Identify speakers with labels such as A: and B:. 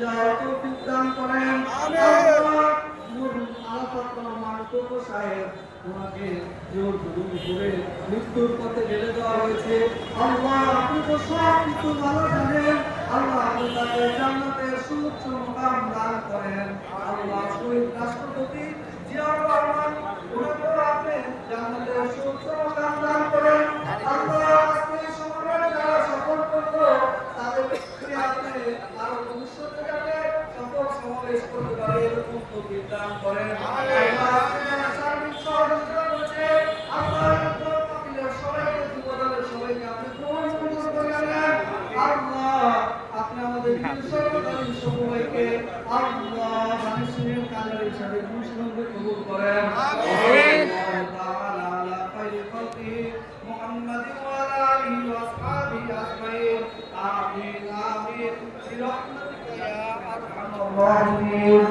A: যাওয়ার তৌফিক দান করেন। আল্লাহ আরাফাত মাহমুদ সাহেব ওনাকে জোর জুলুম করে মৃত্যুর পথে ঢেলে দেওয়া হয়েছে। আল্লাহ আপনি তো সব কিছু ভালো জানেন। আল্লাহ আপনি তাকে জান্নাতের সুউচ্চ মুকাম দান করেন। আল্লাহ শহীদ রাষ্ট্রপতি জিয়াউর রহমান ওনাকেও আপনি জান্নাতের সুউচ্চ মুকাম দান করেন। আল্লাহ আজকে সমাবেশ যারা সফল করলো তাদেরকে আপনি আরো ভবিষ্যতে যাতে সফল সমাবেশ করতে পারে এরকম তৌফিক দান করেন। আল্লাহ আপনি যারা সার্বিক সহযোগিতা করেছে আল্লাহ সবাইকে যুবদলের সবাইকে আপনি গ্রহণ করে নেন। আল্লাহ আপনি আমাদের সর্বকালীন সবাইকে আল্লাহ হানিসের কালার হিসাবে মুসলিমকে কবুল করেন। আল্লাহ তাআলা আলা খায়রি খালকি মুহাম্মাদ ওয়া আলা আলিহি ওয়া আসহাবিহি আজমাইন। আমিন আমিন বিরহমাতিকা ইয়া আরহামার রাহিমিন।